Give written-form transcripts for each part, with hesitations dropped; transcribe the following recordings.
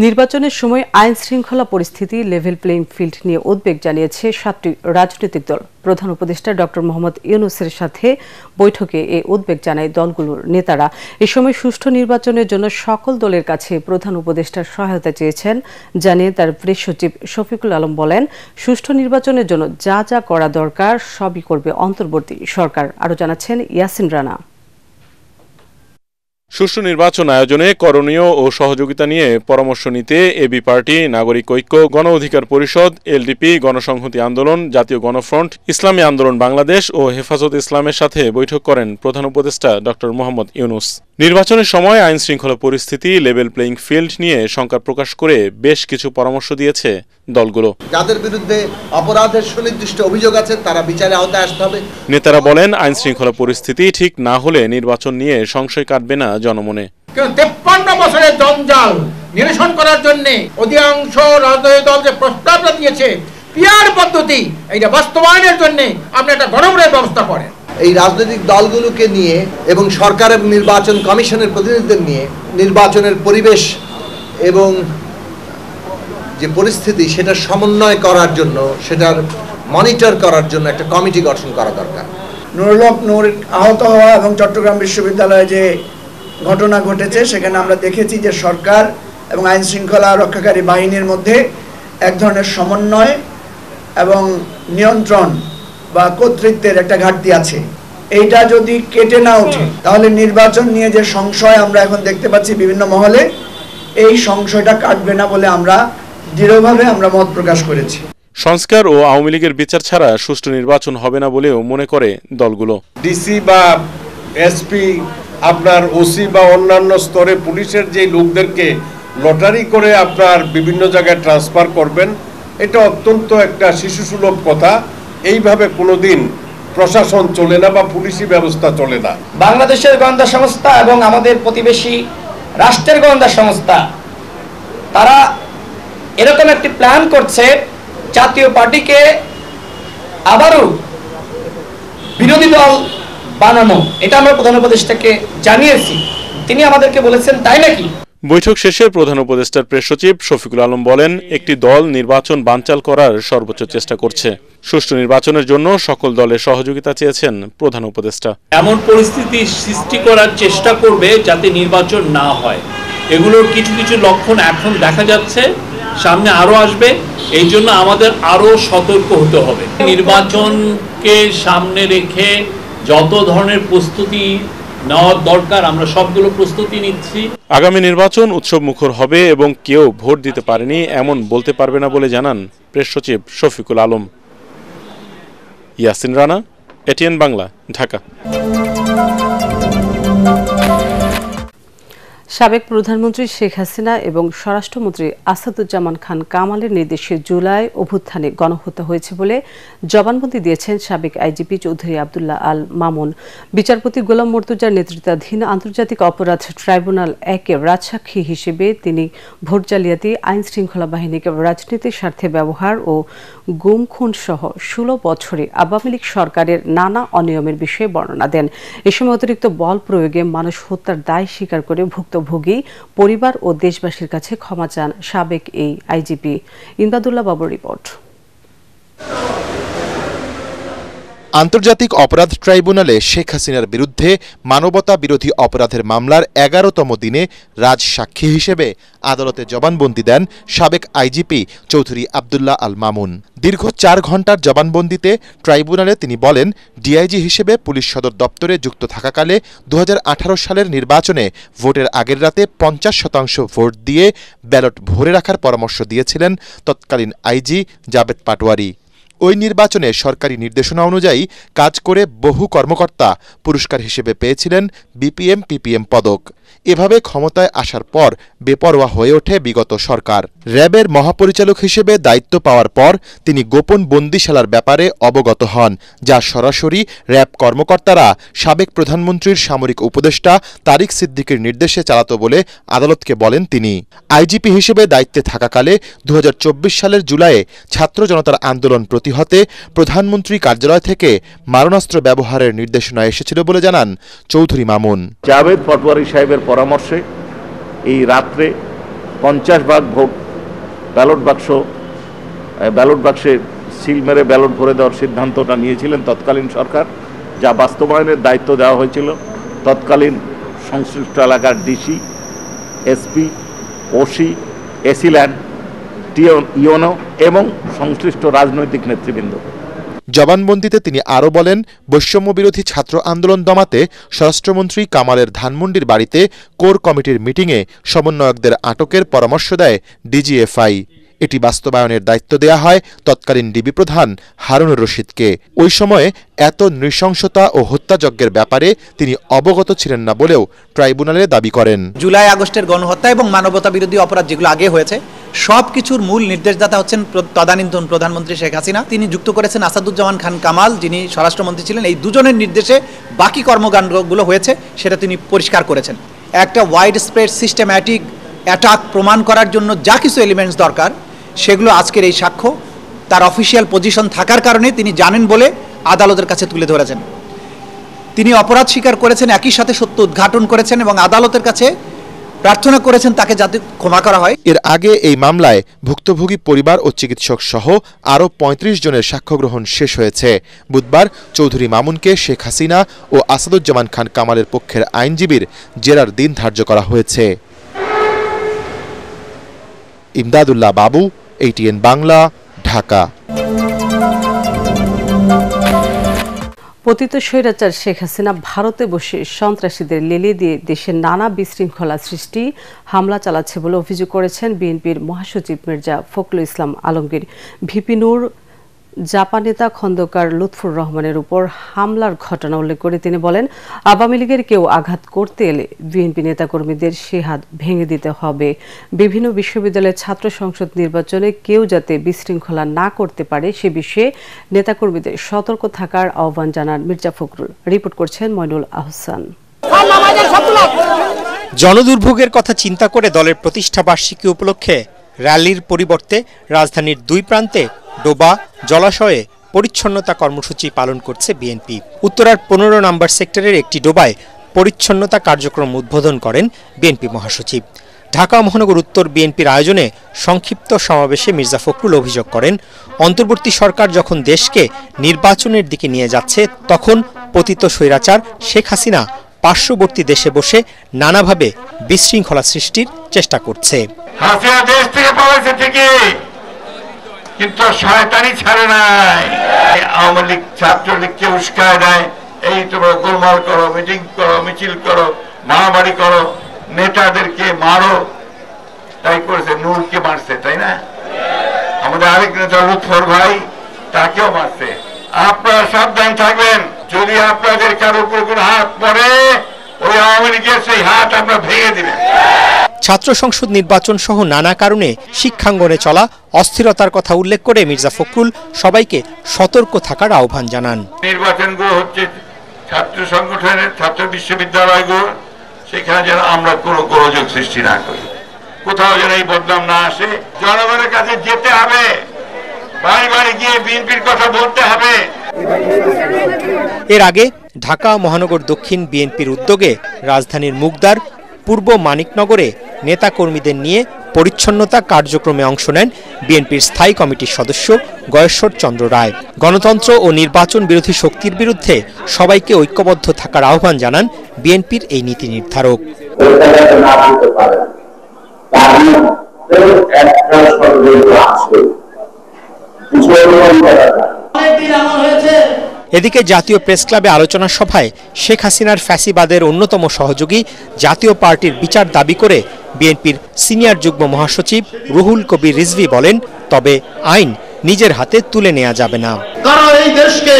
নির্বাচনের সময় আইন শৃঙ্খলা পরিস্থিতি লেভেল প্লেইং ফিল্ড নিয়ে উদ্বেগ জানিয়েছে 7টি রাজনৈতিক দল। প্রধান উপদেষ্টা ডক্টর মোহাম্মদ ইউনূসের সাথে বৈঠকে এই উদ্বেগ জানায় দলগুলোর নেতারা। এ সময় সুষ্ঠু নির্বাচনের জন্য সকল দলের কাছে প্রধান উপদেষ্টার সহায়তা চেয়েছেন জানিয়ে তার প্রেস সচিব শফিকুল আলম বলেন, সুষ্ঠু নির্বাচনের জন্য যা যা করা দরকার সবই করবে অন্তর্বর্তী সরকার। আরও জানাচ্ছেন ইয়াসিন রানা। সুষ্ঠু নির্বাচন আয়োজনে করণীয় ও সহযোগিতা নিয়ে পরামর্শ নিতে এবি পার্টি, নাগরিক ঐক্য, গণ অধিকার পরিষদ, এলডিপি, গণসংহতি আন্দোলন, জাতীয় গণফ্রন্ট, ইসলামী আন্দোলন বাংলাদেশ ও হেফাজত ইসলামের সাথে বৈঠক করেন প্রধান উপদেষ্টা ডক্টর মোহাম্মদ ইউনূস। নির্বাচনের সময় আইন শৃঙ্খলা পরিস্থিতি, লেভেল প্লেইং ফিল্ড নিয়ে শঙ্কা প্রকাশ করে বেশ কিছু পরামর্শ দিয়েছে দলগুলো। যাদের বিরুদ্ধে অপরাধের সুনির্দিষ্ট অভিযোগ আছে তারা বিচারে আওতায় আসতে হবে। নেতারা বলেন, আইন শৃঙ্খলা পরিস্থিতি ঠিক না হলে নির্বাচন নিয়ে সংশয় কাটবে না জনমনে। 53 বছরের জঞ্জাল নিরসন করার জন্য অধিকাংশ রাজনৈতিক দল যে প্রস্তাবটা দিয়েছে পিআর পদ্ধতি, এইটা বাস্তবায়নের জন্য আপনি একটা গণভোটের ব্যবস্থা করেন। এই রাজনৈতিক দলগুলোকে নিয়ে এবং সরকারের নির্বাচন কমিশনের প্রতিনিধিদের নিয়ে নির্বাচনের পরিবেশ এবং যে পরিস্থিতি সেটা সমন্বয় করার জন্য, সেটার মনিটর করার জন্য একটা কমিটি গঠন করা দরকার। নুরুল হক নূর আহত হওয়া এবং চট্টগ্রাম বিশ্ববিদ্যালয়ে যে ঘটনা ঘটেছে সেখানে আমরা দেখেছি যে সরকার এবং আইন শৃঙ্খলা রক্ষাকারী বাহিনীর মধ্যে এক ধরনের সমন্বয় এবং নিয়ন্ত্রণ বা কর্তৃত্বের একটা ঘাটতি আছে। এইটা যদি কেটে না ওঠে তাহলে নির্বাচন নিয়ে যে সংশয় আমরা এখন দেখতে পাচ্ছি বিভিন্ন মহলে, এই সংশয়টা কাটবে না বলে আমরা দৃঢ়ভাবে মত প্রকাশ করেছি। সংস্কার ও আওয়ামী লীগের বিচার ছাড়া সুষ্ঠু নির্বাচন হবে না বলেও মনে করে দলগুলো। ডিসি বা এসপি, আপনার ওসি বা অন্যান্য স্তরে পুলিশের যে লোকদেরকে লটারি করে আপনার বিভিন্ন জায়গায় ট্রান্সফার করবেন, এটা অত্যন্ত একটা শিশুসুলভ কথা। এইভাবে কোনোদিন প্রশাসন চলে না বা পুলিশি ব্যবস্থা চলে না। বাংলাদেশের গোয়েন্দা সংস্থা এবং আমাদের প্রতিবেশী রাষ্ট্রের গোয়েন্দা সংস্থা তারা এরকম একটি প্ল্যান করছে জাতীয় পার্টিকে আবারও বিরোধী দল বানানো। এটা আমরা প্রধান উপদেষ্টাকে জানিয়েছি, তিনি আমাদেরকে বলেছেন তাই নাকি। বৈঠক শেষে প্রধান উপদেষ্টার প্রেস সচিব শফিকুল আলম বলেন, একটি দল নির্বাচন বানচাল করার সর্বোচ্চ চেষ্টা করছে। সুষ্ঠু নির্বাচনের জন্য সকল দলের সহযোগিতা চেয়েছেন প্রধান উপদেষ্টা। এমন পরিস্থিতি সৃষ্টি করার চেষ্টা করবে যাতে নির্বাচন না হয়। এগুলোর কিছু কিছু লক্ষণ এখন দেখা যাচ্ছে, সামনে আরো আসবে। এই জন্য আমাদের আরো সতর্ক হতে হবে। নির্বাচনকে সামনে রেখে যত ধরনের প্রস্তুতি নেওয়ার দরকার আমরা সবগুলো প্রস্তুতি নিচ্ছি। আগামী নির্বাচন উৎসব মুখর হবে এবং কেউ ভোট দিতে পারেনি এমন বলতে পারবে না বলে জানান প্রেস সচিব শফিকুল আলম। ইয়াসিন রানা, এটিএন বাংলা, ঢাকা। সাবেক প্রধানমন্ত্রী শেখ হাসিনা এবং স্বরাষ্ট্রমন্ত্রী আসাদুজ্জামান খান কামালের নির্দেশে জুলাই অভ্যুত্থানে গণহত্যা হয়েছে বলে জবানবন্দি দিয়েছেন সাবেক আইজিপি চৌধুরী আবদুল্লাহ আল মামুন। বিচারপতি গোলাম মর্তুজার নেতৃত্বাধীন আন্তর্জাতিক অপরাধ ট্রাইব্যুনাল 1-এর রাজসাক্ষী হিসেবে তিনি ভোট জালিয়াতি, আইন শৃঙ্খলা বাহিনীকে রাজনীতির স্বার্থে ব্যবহার ও গুম খুন সহ 16 বছরে আওয়ামী লীগ সরকারের নানা অনিয়মের বিষয়ে বর্ণনা দেন। এ সময় অতিরিক্ত বল প্রয়োগে মানুষ হত্যার দায় স্বীকার করে ভুক্তভোগী পরিবার ও দেশবাসীর কাছে ক্ষমা চান সাবেক এই আইজিপি। ইমদাদুল্লাহ বাবুর রিপোর্ট। আন্তর্জাতিক অপরাধ ট্রাইব্যুনালে শেখ হাসিনার বিরুদ্ধে মানবতা বিরোধী অপরাধের মামলার 11তম দিনে রাজসাক্ষী হিসেবে আদালতে জবানবন্দি দেন সাবেক আইজিপি চৌধুরী আবদুল্লাহ আল মামুন। দীর্ঘ 4 ঘণ্টার জবানবন্দিতে ট্রাইব্যুনালে তিনি বলেন, ডিআইজি হিসেবে পুলিশ সদর দপ্তরে যুক্ত থাকাকালে 2018 সালের নির্বাচনে ভোটের আগের রাতে 50% ভোট দিয়ে ব্যালট ভরে রাখার পরামর্শ দিয়েছিলেন তৎকালীন আইজি জাবেদ পাটোয়ারি। ওই নির্বাচনে সরকারি নির্দেশনা অনুযায়ী কাজ করে বহু কর্মকর্তা পুরস্কার হিসেবে পেয়েছিলেন বিপিএম, পিপিএম পদক। এভাবে ক্ষমতায় আসার পর বেপরোয়া হয়ে ওঠে বিগত সরকার। র্যাবের মহাপরিচালক হিসেবে দায়িত্ব পাওয়ার পর তিনি গোপন বন্দিশালার ব্যাপারে অবগত হন, যা সরাসরি র্যাব কর্মকর্তারা সাবেক প্রধানমন্ত্রীর সামরিক উপদেষ্টা তারিক সিদ্দিকের নির্দেশে চালাত বলে আদালতকে বলেন তিনি। আইজিপি হিসেবে দায়িত্বে থাকাকালে 2024 সালের জুলাইয়ে ছাত্র জনতার আন্দোলন প্রতিহত প্রতিহতে প্রধানমন্ত্রী কার্যালয় থেকে মারণাস্ত্র ব্যবহারের নির্দেশনা এসেছিল বলে জানান চৌধুরী মামুন। জাভেদ পাটোয়ারী সাহেবের পরামর্শে এই রাত্রে 50 ভাগ ভোট ব্যালট বাক্সে সিল মেরে ব্যালট ভরে দেওয়ার সিদ্ধান্তটা নিয়েছিলেন তৎকালীন সরকার, যা বাস্তবায়নের দায়িত্ব দেওয়া হয়েছিল তৎকালীন সংশ্লিষ্ট এলাকার DC, SP, OC, AC land, YONO এবং সংশ্লিষ্ট রাজনৈতিক নেতৃবৃন্দ। জবানবন্দিতে তিনি আরও বলেন, বৈষম্য বিরোধী ছাত্র আন্দোলন দমাতে স্বরাষ্ট্রমন্ত্রী কামালের ধানমন্ডির বাড়িতে কোর কমিটির মিটিংয়ে সমন্বয়কদের আটকের পরামর্শ দেয় ডিজিএফআই। এটি বাস্তবায়নের দায়িত্ব দেয়া হয় তৎকালীন ডিবি প্রধান হারুনুর রশিদকে। ওই সময়ে এত নৃশংসতা ও হত্যাযজ্ঞের ব্যাপারে তিনি অবগত ছিলেন না বলেও ট্রাইব্যুনালে দাবি করেন। জুলাই আগস্টের গণহত্যা এবং মানবতা বিরোধী অপরাধ যেগুলো আগে হয়েছে সবকিছুর মূল নির্দেশদাতা হচ্ছেন তদানীন্তন প্রধানমন্ত্রী শেখ হাসিনা। তিনি যুক্ত করেছেন আসাদুজ্জামান খান কামাল, যিনি স্বরাষ্ট্রমন্ত্রী ছিলেন। এই দুজনের নির্দেশে বাকি কর্মকাণ্ডগুলো হয়েছে সেটা তিনি পরিষ্কার করেছেন। একটা ওয়াইড স্প্রেড সিস্টেম্যাটিক অ্যাটাক প্রমাণ করার জন্য যা কিছু এলিমেন্টস দরকার সেগুলো আজকের এই সাক্ষ্য তার অফিসিয়াল পজিশন থাকার কারণে তিনি জানেন বলে আদালতের কাছে তুলে ধরেছেন। তিনি অপরাধ স্বীকার করেছেন, একই সাথে সত্য উদ্ঘাটন করেছেন এবং আদালতের কাছে প্রার্থনা করেছেন তাকে যাতে ক্ষমা করা হয়। এর আগে এই মামলায় ভুক্তভোগী পরিবার ও চিকিৎসক সহ আরও 35 জনের সাক্ষ্য গ্রহণ শেষ হয়েছে। বুধবার চৌধুরী মামুনকে শেখ হাসিনা ও আসাদুজ্জামান খান কামালের পক্ষের আইনজীবীর জেরার দিন ধার্য করা হয়েছে। ইমদাদুল্লাহ বাবু, ATN বাংলা, ঢাকা। পতিত স্বৈরাচার শেখ হাসিনা ভারতে বসে সন্ত্রাসীদের লেলিয়ে দিয়ে দেশের নানা বিশৃঙ্খলা সৃষ্টি, হামলা চালাচ্ছে বলে অভিযোগ করেছেন বিএনপির মহাসচিব মির্জা ফখরুল ইসলাম আলমগীর। ভিপি নূর জাপা নেতা খন্দকার লুৎফুর রহমানের উপর হামলার ঘটনা উল্লেখ করে তিনি বলেন, আওয়ামী লীগের কেউ আঘাত করতে এলে বিএনপি নেতাকর্মীদের সে হাত ভেঙে দিতে হবে। বিভিন্ন বিশ্ববিদ্যালয়ের ছাত্র সংসদ নির্বাচনে কেউ যাতে বিশৃঙ্খলা না করতে পারে সে বিষয়ে নেতাকর্মীদের সতর্ক থাকার আহ্বান জানান মির্জা ফখরুল। রিপোর্ট করছেন মইনুল আহসান। জনদুর্ভোগের কথা চিন্তা করে দলের প্রতিষ্ঠা বার্ষিকী উপলক্ষে র্যালির পরিবর্তে রাজধানীর দুই প্রান্তে ডোবা, জলাশয়ে পরিচ্ছন্নতা কর্মসূচি পালন করছে বিএনপি। উত্তরার 15 নম্বর সেক্টরের একটি ডোবায় পরিচ্ছন্নতা কার্যক্রম উদ্বোধন করেন বিএনপি মহাসচিব। ঢাকা মহানগর উত্তর বিএনপির আয়োজনে সংক্ষিপ্ত সমাবেশে মির্জা ফখরুল অভিযোগ করেন, অন্তর্বর্তী সরকার যখন দেশকে নির্বাচনের দিকে নিয়ে যাচ্ছে তখন পতিত স্বৈরাচার শেখ হাসিনা পার্শ্ববর্তী দেশে বসে নানাভাবে বিশৃঙ্খলা সৃষ্টির চেষ্টা করছে। হাসিনা দেশ থেকে পালাইছে ঠিকই, কিন্তু শয়তানি ছাড়ে নাই। আওয়ামী লীগ ছাত্রলীগকে উস্কায় দেয়, এই তোমরা গোলমাল করো, মিটিং করো, মিছিল করো, মারামারি করো, নেতাদেরকে মারো। তাই করেছে, নূরকে মারছে, তাই না? আমাদের আরেক নেতা লুৎফর ভাই, তাকেও মারছে। আপনারা সাবধান থাকবেন, যদি আপনাদের কারো উপর কোনো হাত পড়ে ওই আওয়ামী লীগের সেই হাত আমরা ভেঙে দিবেন। ছাত্র সংসদ নির্বাচন সহ নানা কারণে শিক্ষাঙ্গনে চলা অস্থিরতার কথা উল্লেখ করে মির্জা ফখরুল সবাইকে সতর্ক থাকার আহ্বান জানান। নির্বাচনগুলো হচ্ছে ছাত্র সংগঠনের, ছাত্র বিশ্ববিদ্যালয়গুলো, সেখানে যেন আমরা কোনো গোলযোগ সৃষ্টি না করি, কোথাও যেন এই বদনাম না আসে। জনগণের কাছে যেতে হবে, বাড়ি বাড়ি গিয়ে বিএনপির কথা বলতে হবে। এর আগে ঢাকা মহানগর দক্ষিণ বিএনপির উদ্যোগে রাজধানীর মুগদার, পূর্ব মানিকনগরে নেতাকর্মীদের নিয়ে পরিচ্ছন্নতা কার্যক্রমে অংশ নেন বিএনপির স্থায়ী কমিটির সদস্য গয়েশ্বর চন্দ্র রায়। গণতন্ত্র ও নির্বাচন বিরোধী শক্তির বিরুদ্ধে সবাইকে ঐক্যবদ্ধ থাকার আহ্বান জানান বিএনপির এই নীতি নির্ধারক। এদিকে জাতীয় প্রেস ক্লাবে আলোচনা সভায় শেখ হাসিনার ফ্যাসিবাদের অন্যতম সহযোগী জাতীয় পার্টির বিচার দাবি করে বিএনপির সিনিয়র যুগ্ম মহাসচিব রুহুল কবির রিজভী বলেন, তবে আইন নিজের হাতে তুলে নেওয়া যাবে না। কারণ এই দেশকে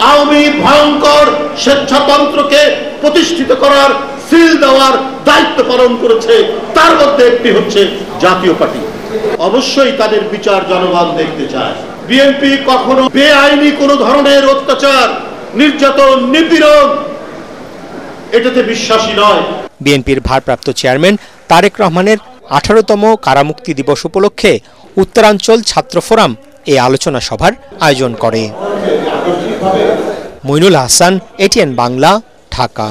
আওয়ামী ভয়ঙ্কর স্বেচ্ছাতন্ত্রকে প্রতিষ্ঠিত করার সিল দেওয়ার দায়িত্ব পালন করেছে, তার মধ্যে একটি হচ্ছে জাতীয় পার্টি। অবশ্যই তাদের বিচার জনগণ দেখতে চায়। বিএনপি কখনো বেআইনি কোনো ধরনের অত্যাচার, নির্যাতন, নিপীড়ন এটাতে বিশ্বাসী নয়। বিএনপির ভারপ্রাপ্ত চেয়ারম্যান তারেক রহমানের 18তম কারামুক্তি দিবস উপলক্ষে উত্তরাঞ্চল ছাত্র ফোরাম এই আলোচনা সভার আয়োজন করে। মইনুল হাসান, এটিএন বাংলা, ঢাকা।